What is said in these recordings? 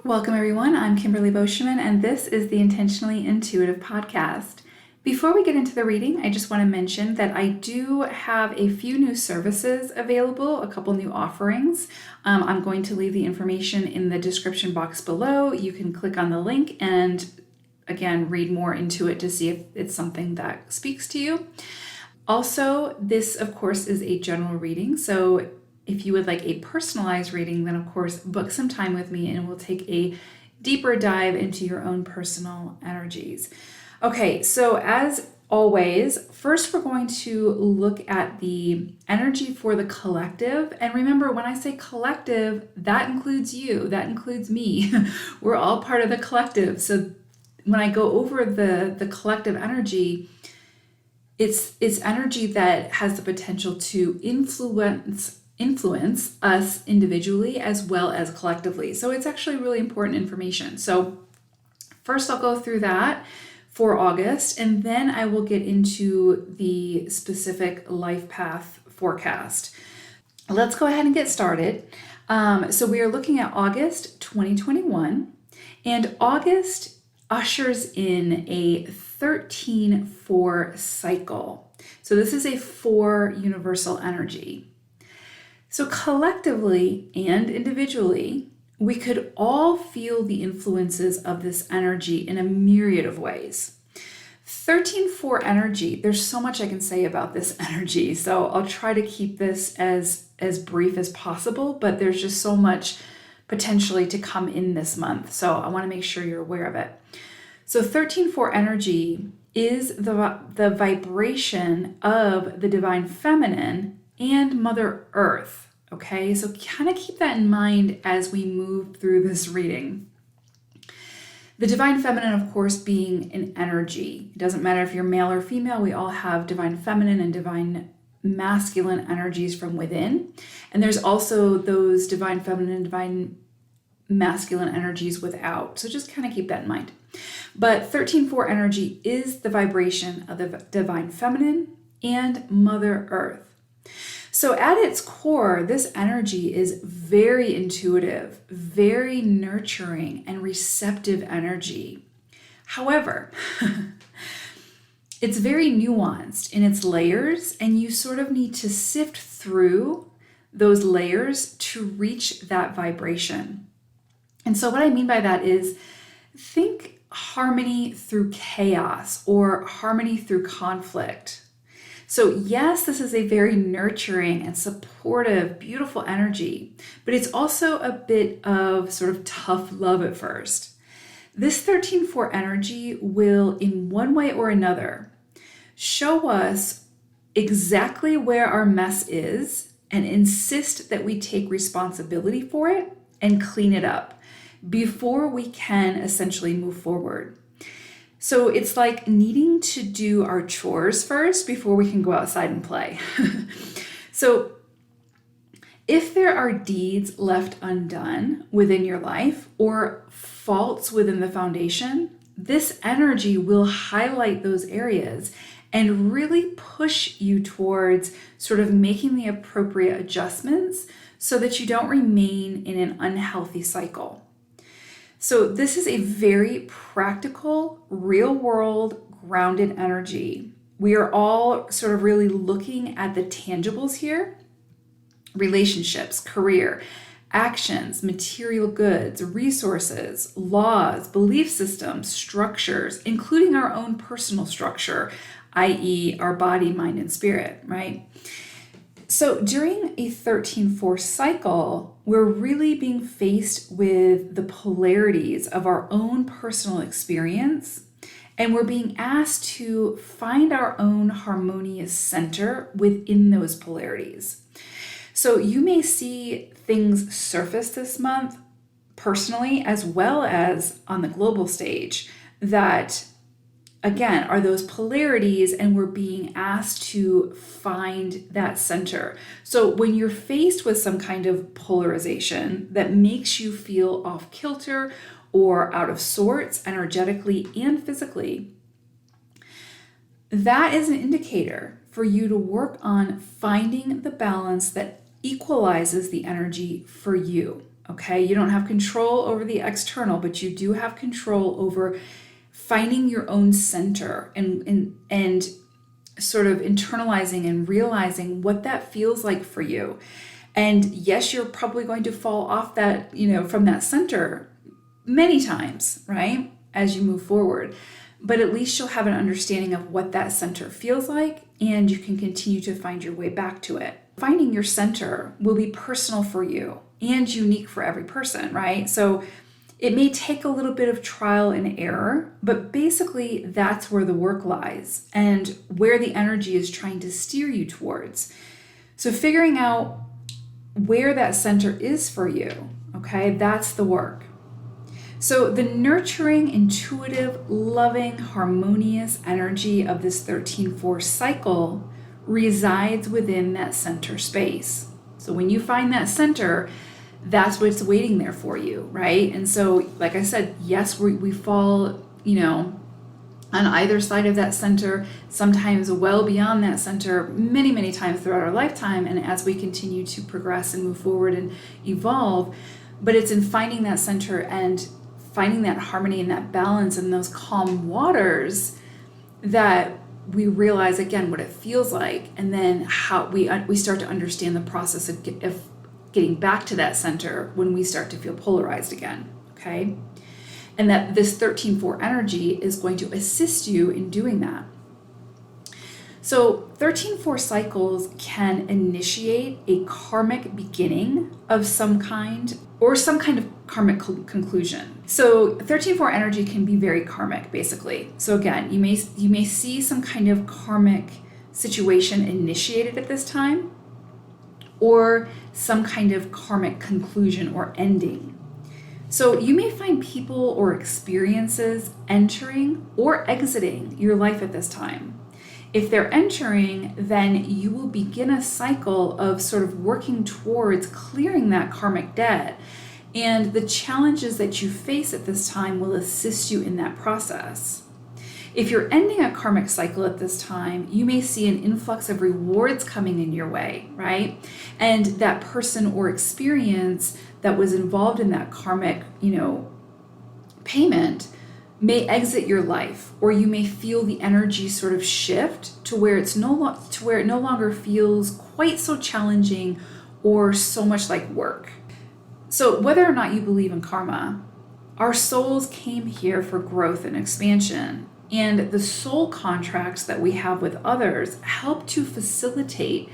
Welcome, everyone. I'm Kimberly Boschman, and this is the Intentionally Intuitive podcast. Before we get into the reading, I just want to mention that I do have a few new services available, a couple new offerings. I'm going to leave the information in the description box below. You can click on the link and, again, read more into it to see if it's something that speaks to you. Also, this, of course, is a general reading, so if you would like a personalized reading, then of course book some time with me and we'll take a deeper dive into your own personal energies. Okay, so as always, first we're going to look at the energy for the collective. And remember, when I say collective, that includes you, that includes me. We're all part of the collective. So when I go over the collective energy, it's energy that has the potential to influence us individually as well as collectively. So it's actually really important information. So first I'll go through that for August, and then I will get into the specific life path forecast. Let's go ahead and get started. So we are looking at August 2021, and August ushers in a 13-4 cycle. So this is a 4 universal energy. So collectively and individually, we could all feel the influences of this energy in a myriad of ways. 13-4 energy, there's so much I can say about this energy, so I'll try to keep this as brief as possible, but there's just so much potentially to come in this month, so I want to make sure you're aware of it. So 13-4 energy is the vibration of the divine feminine and Mother Earth. Okay, so kind of keep that in mind as we move through this reading. The divine feminine, of course, being an energy. It doesn't matter if you're male or female, we all have divine feminine and divine masculine energies from within. And there's also those divine feminine and divine masculine energies without. So just kind of keep that in mind. But 13-4 energy is the vibration of the divine feminine and Mother Earth. So at its core, this energy is very intuitive, very nurturing, and receptive energy. However, it's very nuanced in its layers, and you sort of need to sift through those layers to reach that vibration. And so what I mean by that is, think harmony through chaos or harmony through conflict. So yes, this is a very nurturing and supportive, beautiful energy, but it's also a bit of sort of tough love at first. This 13-4 energy will, in one way or another, show us exactly where our mess is and insist that we take responsibility for it and clean it up before we can essentially move forward. So it's like needing to do our chores first before we can go outside and play. So if there are deeds left undone within your life or faults within the foundation, this energy will highlight those areas and really push you towards sort of making the appropriate adjustments so that you don't remain in an unhealthy cycle. So this is a very practical, real-world, grounded energy. We are all sort of really looking at the tangibles here: relationships, career, actions, material goods, resources, laws, belief systems, structures, including our own personal structure, i.e. our body, mind, and spirit, right? So during a 13-4 cycle, we're really being faced with the polarities of our own personal experience, and we're being asked to find our own harmonious center within those polarities. So you may see things surface this month personally as well as on the global stage that, again, are those polarities, and we're being asked to find that center. So when you're faced with some kind of polarization that makes you feel off kilter or out of sorts energetically and physically, that is an indicator for you to work on finding the balance that equalizes the energy for you. Okay, you don't have control over the external, but you do have control over finding your own center and sort of internalizing and realizing what that feels like for you. And yes, you're probably going to fall off that, from that center many times, right? As you move forward. But at least you'll have an understanding of what that center feels like, and you can continue to find your way back to it. Finding your center will be personal for you and unique for every person, right? So it may take a little bit of trial and error, but basically that's where the work lies and where the energy is trying to steer you towards. So figuring out where that center is for you, okay, that's the work. So the nurturing, intuitive, loving, harmonious energy of this 13-4 cycle resides within that center space. So when you find that center, that's what's waiting there for you, right? And so, like I said, yes, we fall, on either side of that center, sometimes well beyond that center, many, many times throughout our lifetime, and as we continue to progress and move forward and evolve. But it's in finding that center and finding that harmony and that balance and those calm waters that we realize, again, what it feels like, and then how we start to understand the process of getting back to that center when we start to feel polarized again, okay? And that this 13-4 energy is going to assist you in doing that. So 13-4 cycles can initiate a karmic beginning of some kind or some kind of karmic conclusion. So 13-4 energy can be very karmic, basically. So again, you may see some kind of karmic situation initiated at this time, or some kind of karmic conclusion or ending. So you may find people or experiences entering or exiting your life at this time. If they're entering, then you will begin a cycle of sort of working towards clearing that karmic debt. And the challenges that you face at this time will assist you in that process. If you're ending a karmic cycle at this time, you may see an influx of rewards coming in your way, right? And that person or experience that was involved in that karmic, payment may exit your life, or you may feel the energy sort of shift to where it no longer feels quite so challenging or so much like work. So whether or not you believe in karma, our souls came here for growth and expansion. And the soul contracts that we have with others help to facilitate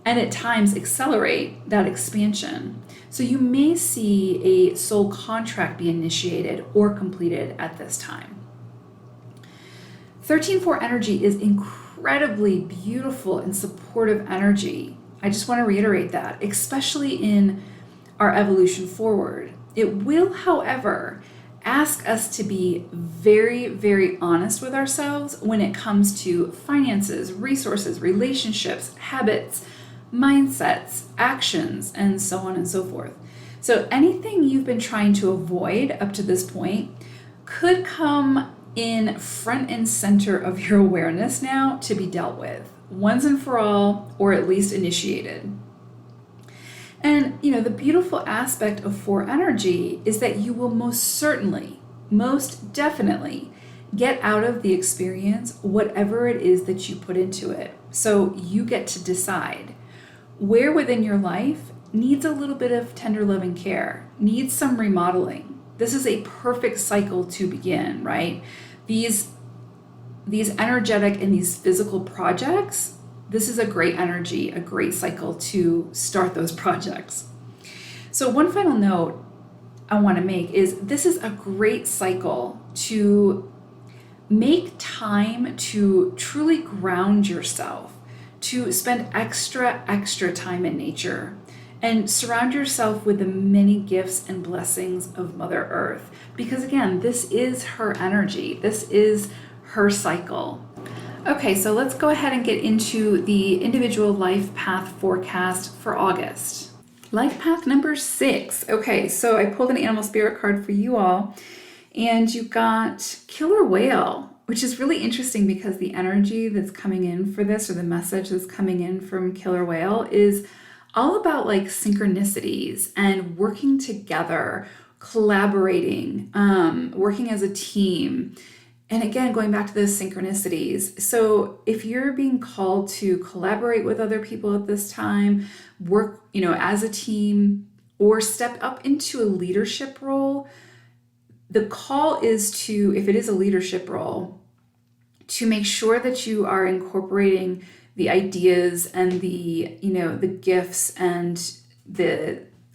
and at times accelerate that expansion. So you may see a soul contract be initiated or completed at this time. 13-4 energy is incredibly beautiful and supportive energy. I just want to reiterate that, especially in our evolution forward. It will, however, ask us to be very, very honest with ourselves when it comes to finances, resources, relationships, habits, mindsets, actions, and so on and so forth. So anything you've been trying to avoid up to this point could come in front and center of your awareness now to be dealt with, once and for all, or at least initiated. And, the beautiful aspect of 4 energy is that you will most certainly, most definitely get out of the experience whatever it is that you put into it. So you get to decide where within your life needs a little bit of tender loving care, needs some remodeling. This is a perfect cycle to begin, right? These energetic and these physical projects, this is a great energy, a great cycle to start those projects. So one final note I want to make is this is a great cycle to make time to truly ground yourself, to spend extra time in nature, and surround yourself with the many gifts and blessings of Mother Earth. Because again, this is her energy. This is her cycle. Okay, so let's go ahead and get into the individual life path forecast for August. Life path number 6. Okay, so I pulled an animal spirit card for you all, and you got Killer Whale, which is really interesting because the energy that's coming in for this, or the message that's coming in from Killer Whale, is all about like synchronicities and working together, collaborating, working as a team. And again, going back to those synchronicities. So if you're being called to collaborate with other people at this time, work, as a team, or step up into a leadership role, the call is to, if it is a leadership role, to make sure that you are incorporating the ideas and the gifts and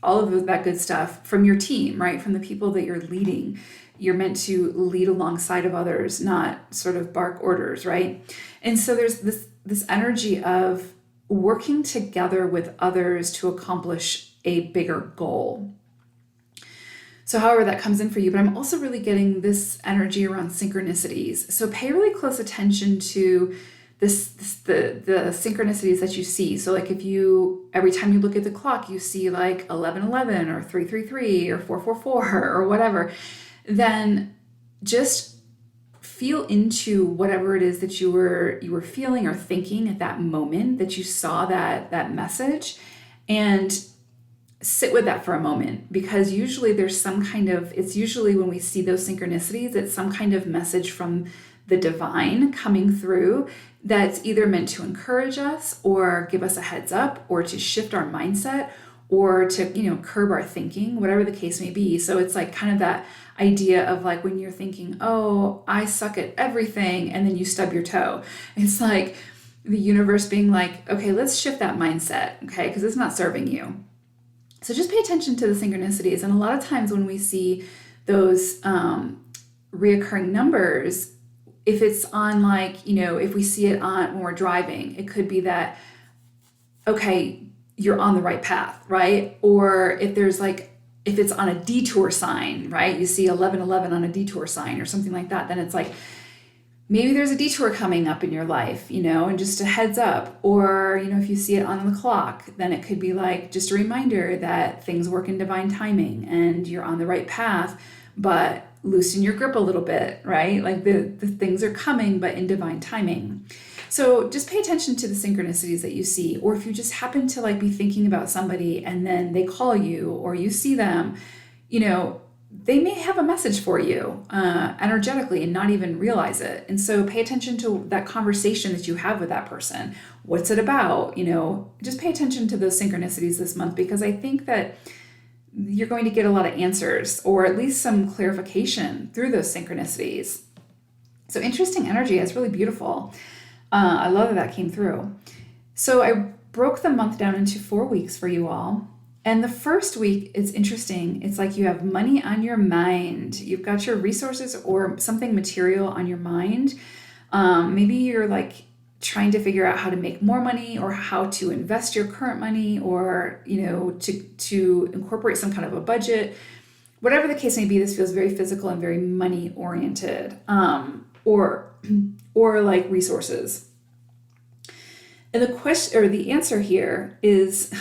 all of that good stuff from your team, right? From the people that you're leading. You're meant to lead alongside of others, not sort of bark orders, right? And so there's this energy of working together with others to accomplish a bigger goal. So however that comes in for you, but I'm also really getting this energy around synchronicities. So pay really close attention to the synchronicities that you see. So like if every time you look at the clock, you see like 11:11 or 3:33 or 4:44 or whatever, then just feel into whatever it is that you were feeling or thinking at that moment that you saw that message, and sit with that for a moment, because usually it's usually when we see those synchronicities, it's some kind of message from the divine coming through that's either meant to encourage us or give us a heads up or to shift our mindset or to, curb our thinking, whatever the case may be. So it's like kind of that idea of like when you're thinking, oh, I suck at everything, and then you stub your toe. It's like the universe being like, okay, let's shift that mindset, okay, because it's not serving you. So just pay attention to the synchronicities. And a lot of times when we see those reoccurring numbers, if it's on like, if we see it on when we're driving, it could be that, okay, you're on the right path, right? Or if it's on a detour sign, right? You see 11:11 on a detour sign or something like that, then it's like, maybe there's a detour coming up in your life, and just a heads up. Or, if you see it on the clock, then it could be like just a reminder that things work in divine timing and you're on the right path, but loosen your grip a little bit, right? Like the things are coming, but in divine timing. So just pay attention to the synchronicities that you see. Or if you just happen to like be thinking about somebody and then they call you or you see them, they may have a message for you energetically and not even realize it. And so pay attention to that conversation that you have with that person. What's it about? Just pay attention to those synchronicities this month, because I think that you're going to get a lot of answers, or at least some clarification through those synchronicities. So interesting energy. It's really beautiful. I love that came through. So I broke the month down into 4 weeks for you all. And the first week, it's interesting. It's like you have money on your mind. You've got your resources or something material on your mind. Maybe you're like trying to figure out how to make more money or how to invest your current money, or, to incorporate some kind of a budget. Whatever the case may be, this feels very physical and very money oriented, or like resources. And the answer here is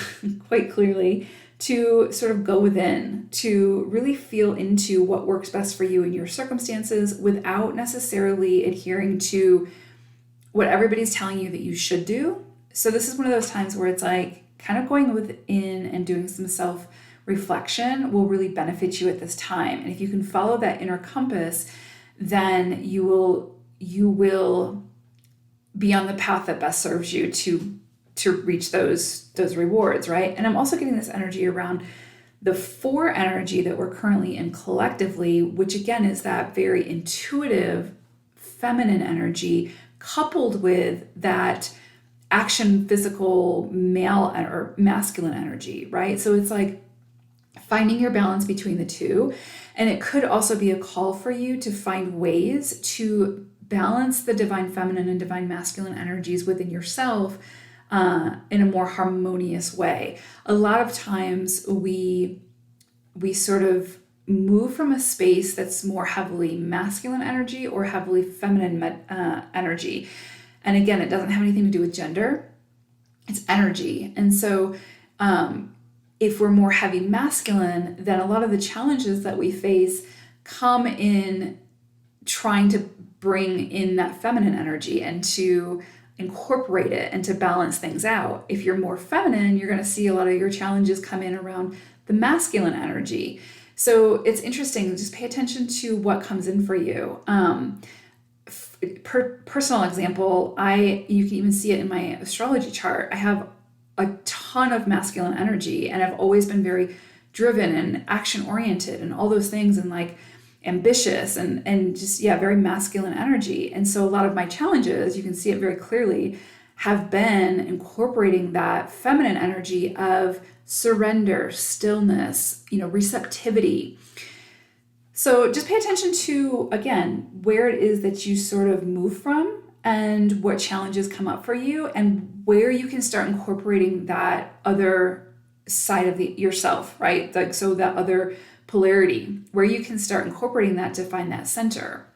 quite clearly to sort of go within, to really feel into what works best for you in your circumstances without necessarily adhering to what everybody's telling you that you should do. So this is one of those times where it's like kind of going within and doing some self-reflection will really benefit you at this time. And if you can follow that inner compass, then you will be on the path that best serves you to reach those rewards, right? And I'm also getting this energy around the 4 energy that we're currently in collectively, which again is that very intuitive feminine energy coupled with that action physical male or masculine energy, right? So it's like finding your balance between the two. And it could also be a call for you to find ways to balance the divine feminine and divine masculine energies within yourself in a more harmonious way. A lot of times we sort of move from a space that's more heavily masculine energy or heavily feminine energy. And again, it doesn't have anything to do with gender. It's energy. And so if we're more heavy masculine, then a lot of the challenges that we face come in trying to bring in that feminine energy and to, incorporate it and to balance things out. If you're more feminine, you're going to see a lot of your challenges come in around the masculine energy. So it's interesting, just pay attention to what comes in for you. Personal example, you can even see it in my astrology chart. I have a ton of masculine energy, and I've always been very driven and action oriented and all those things, and like ambitious and just, very masculine energy. And so a lot of my challenges, you can see it very clearly, have been incorporating that feminine energy of surrender, stillness, receptivity. So just pay attention to, again, where it is that you sort of move from and what challenges come up for you, and where you can start incorporating that other side of yourself, right? Like, so that other polarity, where you can start incorporating that to find that center.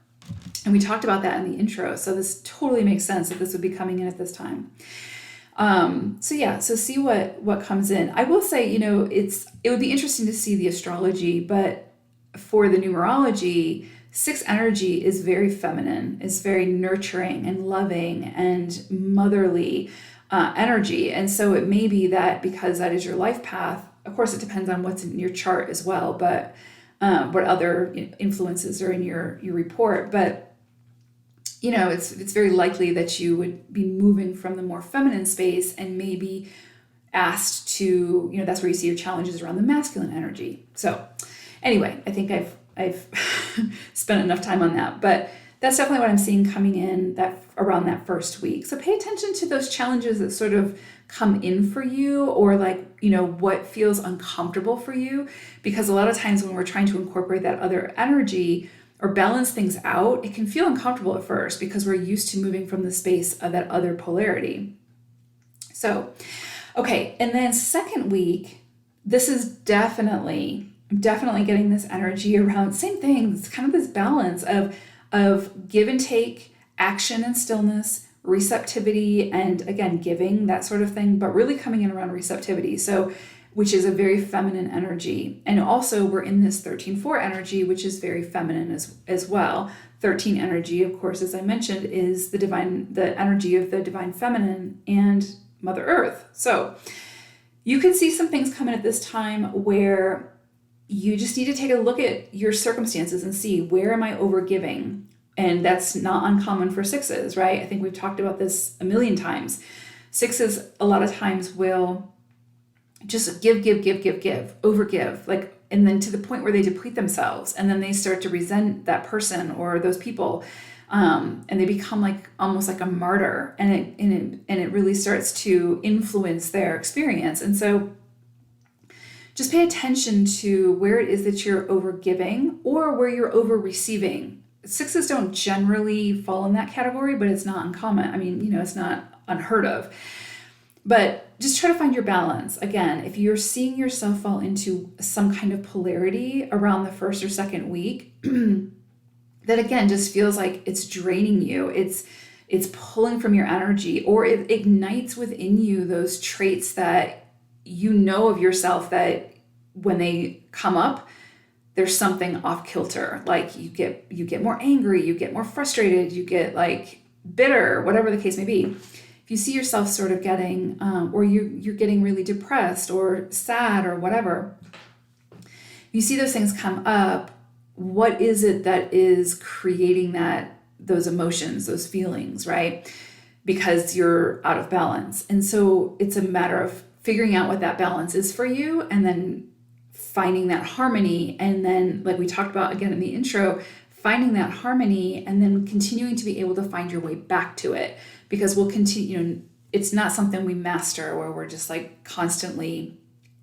And we talked about that in the intro. So this totally makes sense that this would be coming in at this time. So see what comes in. I will say, it would be interesting to see the astrology, but for the numerology, 6 energy is very feminine, is very nurturing and loving and motherly energy. And so it may be that because that is your life path, of course, it depends on what's in your chart as well, but what other influences are in your report. But, it's very likely that you would be moving from the more feminine space and maybe asked to, that's where you see your challenges around the masculine energy. So anyway, I think I've spent enough time on that, but that's definitely what I'm seeing coming in around that first week. So pay attention to those challenges that sort of come in for you, or what feels uncomfortable for you, because a lot of times when we're trying to incorporate that other energy or balance things out, it can feel uncomfortable at first because we're used to moving from the space of that other polarity. So, okay. And then second week, this is definitely getting this energy around same thing. It's kind of this balance of give and take, action and stillness, receptivity, and again, giving, that sort of thing, but really coming in around receptivity. So, which is a very feminine energy. And also we're in this 13-4 energy, which is very feminine as well. 13 energy, of course, as I mentioned, is the energy of the divine feminine and Mother Earth. So you can see some things coming at this time where you just need to take a look at your circumstances and see, where am I overgiving? And that's not uncommon for 6s, right? I think we've talked about this a million times. 6s a lot of times will just give, overgive, and then to the point where they deplete themselves, and then they start to resent that person or those people, and they become almost like a martyr, and it really starts to influence their experience. And so just pay attention to where it is that you're overgiving or where you're over receiving. 6s don't generally fall in that category, but it's not uncommon. I mean, it's not unheard of. But just try to find your balance. Again, if you're seeing yourself fall into some kind of polarity around the first or second week, that again just feels like it's draining you. It's pulling from your energy, or it ignites within you those traits that you know of yourself that when they come up, there's something off kilter. Like you get more angry, you get more frustrated, you get bitter, whatever the case may be. If you see yourself sort of getting, or you're getting really depressed or sad or whatever, you see those things come up, what is it that is creating those emotions, those feelings, right? Because you're out of balance. And so it's a matter of figuring out what that balance is for you, and then finding that harmony. And then, like we talked about again in the intro, finding that harmony and then continuing to be able to find your way back to it. Because we'll continue, it's not something we master where we're just constantly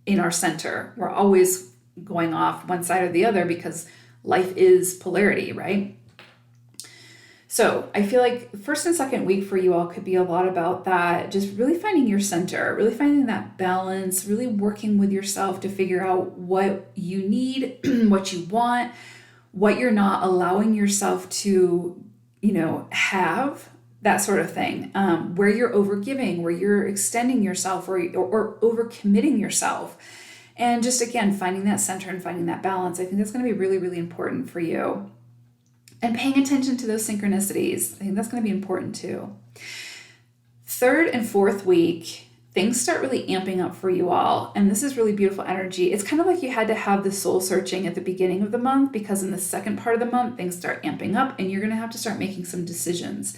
in our center. We're always going off one side or the other because life is polarity, right? So I feel like first and second week for you all could be a lot about that, just really finding your center, really finding that balance, really working with yourself to figure out what you need, what you want, what you're not allowing yourself to, have, that sort of thing, where you're overgiving, where you're extending yourself or overcommitting yourself. And just, again, finding that center and finding that balance. I think that's going to be really, really important for you. And paying attention to those synchronicities. I think that's going to be important too. Third and fourth week, things start really amping up for you all. And this is really beautiful energy. It's kind of like you had to have the soul searching at the beginning of the month, because in the second part of the month, things start amping up and you're going to have to start making some decisions.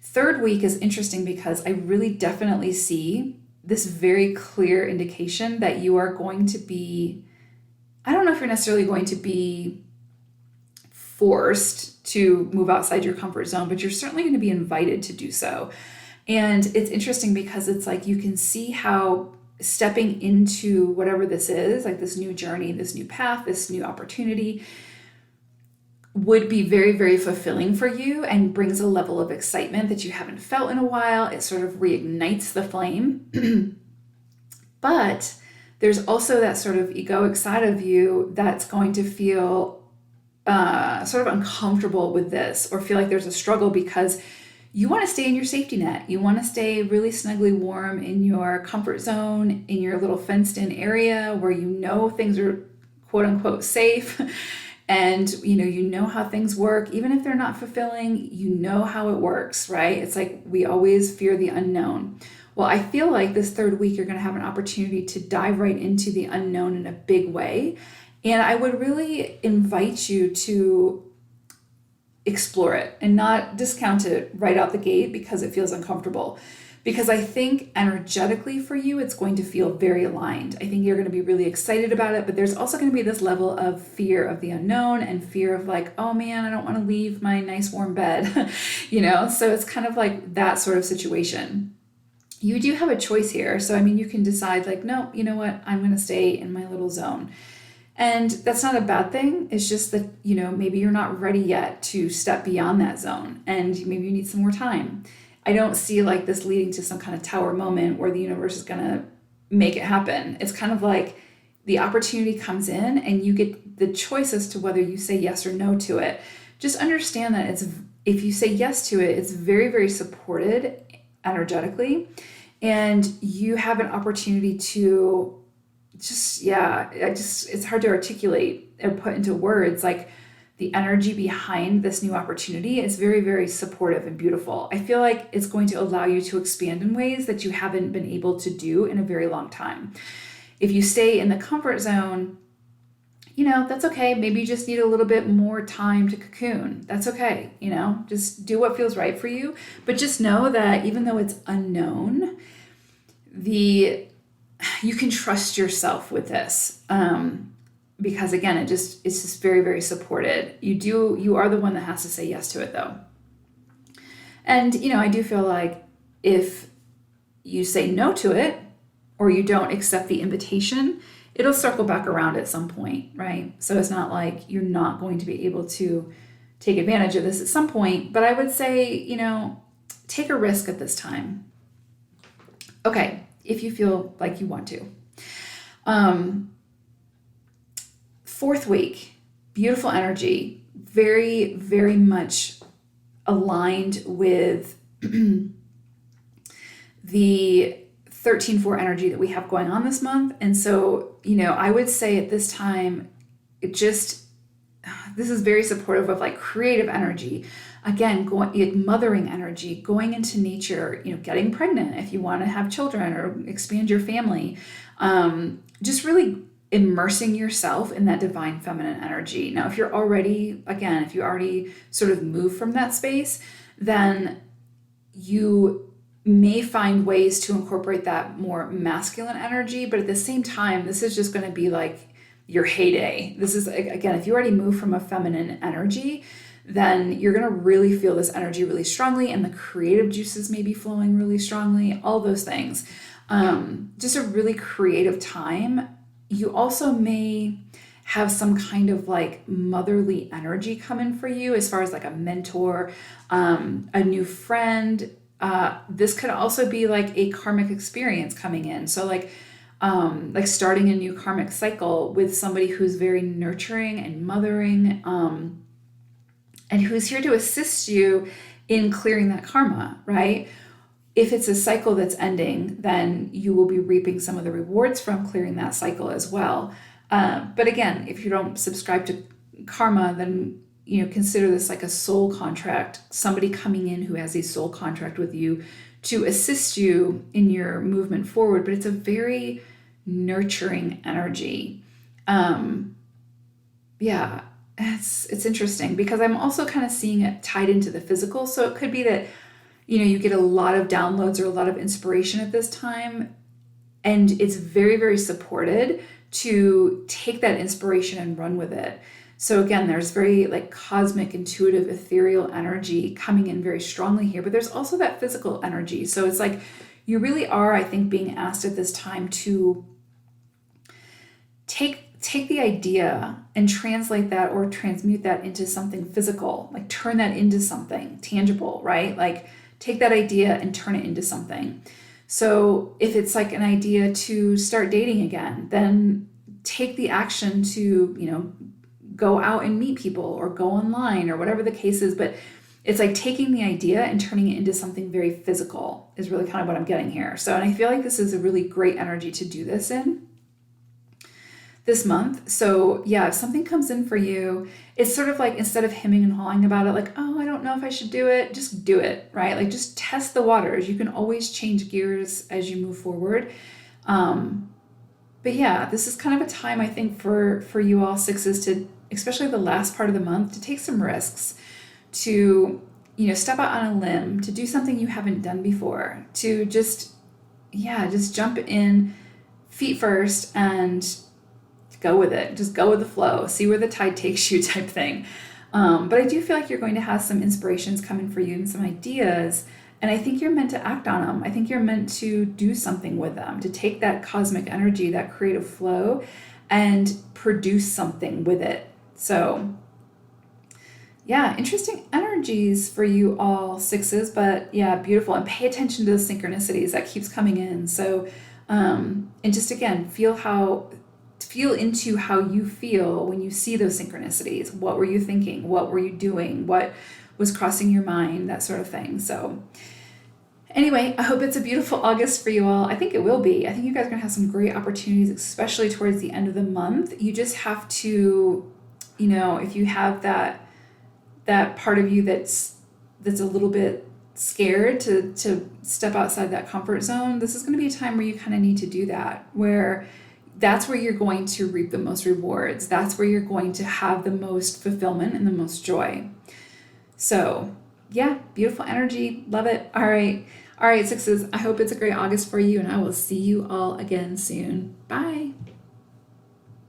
Third week is interesting because I really definitely see this very clear indication that you are going to be, I don't know if you're necessarily going to be forced to move outside your comfort zone, but you're certainly going to be invited to do so. And it's interesting because it's like you can see how stepping into whatever this is, like this new journey, this new path, this new opportunity, would be very, very fulfilling for you and brings a level of excitement that you haven't felt in a while. It sort of reignites the flame. But there's also that sort of egoic side of you that's going to feel sort of uncomfortable with this, or feel like there's a struggle because you want to stay in your safety net. You want to stay really snugly warm in your comfort zone, in your little fenced in area where you know things are quote unquote safe. And you know how things work, even if they're not fulfilling, you know how it works, right? It's like we always fear the unknown. Well, I feel like this third week, you're going to have an opportunity to dive right into the unknown in a big way. And I would really invite you to explore it and not discount it right out the gate because it feels uncomfortable. Because I think energetically for you, it's going to feel very aligned. I think you're going to be really excited about it, but there's also going to be this level of fear of the unknown and fear of like, oh man, I don't want to leave my nice warm bed, So it's kind of like that sort of situation. You do have a choice here. So, you can decide like, no, you know what? I'm going to stay in my little zone. And that's not a bad thing. It's just that, maybe you're not ready yet to step beyond that zone and maybe you need some more time. I don't see like this leading to some kind of tower moment where the universe is going to make it happen. It's kind of like the opportunity comes in and you get the choice as to whether you say yes or no to it. Just understand that if you say yes to it, it's very, very supported energetically. And you have an opportunity to it's hard to articulate or put into words. Like the energy behind this new opportunity is very, very supportive and beautiful. I feel like it's going to allow you to expand in ways that you haven't been able to do in a very long time. If you stay in the comfort zone, that's okay. Maybe you just need a little bit more time to cocoon. That's okay. Just do what feels right for you. But just know that even though it's unknown, you can trust yourself with this. Because again, it's just very, very supported. You are the one that has to say yes to it though. And, I do feel like if you say no to it or you don't accept the invitation, it'll circle back around at some point, right? So it's not like you're not going to be able to take advantage of this at some point, but I would say, take a risk at this time. Okay, if you feel like you want to. Fourth week, beautiful energy, very, very much aligned with the 13-4 energy that we have going on this month. And so, I would say at this time, this is very supportive of like creative energy. Again, mothering energy, going into nature, getting pregnant if you want to have children or expand your family. Just really immersing yourself in that divine feminine energy. Now, if you already sort of move from that space, then you may find ways to incorporate that more masculine energy. But at the same time, this is just going to be like your heyday. This is, again, if you already move from a feminine energy, then you're going to really feel this energy really strongly, and the creative juices may be flowing really strongly, all those things. Just a really creative time. You also may have some kind of like motherly energy come in for you as far as like a mentor, a new friend. This could also be like a karmic experience coming in. So like starting a new karmic cycle with somebody who's very nurturing and mothering, and who's here to assist you in clearing that karma, right? If it's a cycle that's ending, then you will be reaping some of the rewards from clearing that cycle as well. But again, if you don't subscribe to karma, then consider this like a soul contract, somebody coming in who has a soul contract with you to assist you in your movement forward, but it's a very nurturing energy. Yeah, it's interesting because I'm also kind of seeing it tied into the physical. So it could be that, you get a lot of downloads or a lot of inspiration at this time, and it's very, very supported to take that inspiration and run with it. So again, there's very like cosmic, intuitive, ethereal energy coming in very strongly here, but there's also that physical energy. So it's like you really are, I think, being asked at this time to take the idea and translate that or transmute that into something physical, like turn that into something tangible, right? Like take that idea and turn it into something. So if it's like an idea to start dating again, then take the action to, go out and meet people or go online or whatever the case is. But it's like taking the idea and turning it into something very physical is really kind of what I'm getting here. So, and I feel like this is a really great energy to do this in this month. So yeah, if something comes in for you, it's sort of like, instead of hemming and hawing about it, like, oh, I don't know if I should do it, just do it, right? Like just test the waters. You can always change gears as you move forward. But yeah, this is kind of a time, I think, for you all sixes to, especially the last part of the month, to take some risks, to, step out on a limb, to do something you haven't done before, to just jump in feet first and go with it. Just go with the flow, see where the tide takes you type thing. But I do feel like you're going to have some inspirations coming for you and some ideas. And I think you're meant to act on them. I think you're meant to do something with them, to take that cosmic energy, that creative flow, and produce something with it. So yeah, interesting energies for you all sixes, but yeah, beautiful. And pay attention to the synchronicities that keeps coming in. So, and just again, feel into how you feel when you see those synchronicities. What were you thinking? What were you doing? What was crossing your mind? That sort of thing. So anyway, I hope it's a beautiful August for you all. I think it will be. I think you guys are going to have some great opportunities, especially towards the end of the month. You just have to, if you have that part of you that's a little bit scared to step outside that comfort zone, this is going to be a time where you kind of need to do that, where that's where you're going to reap the most rewards. That's where you're going to have the most fulfillment and the most joy. So yeah, beautiful energy. Love it. All right, sixes. I hope it's a great August for you, and I will see you all again soon. Bye.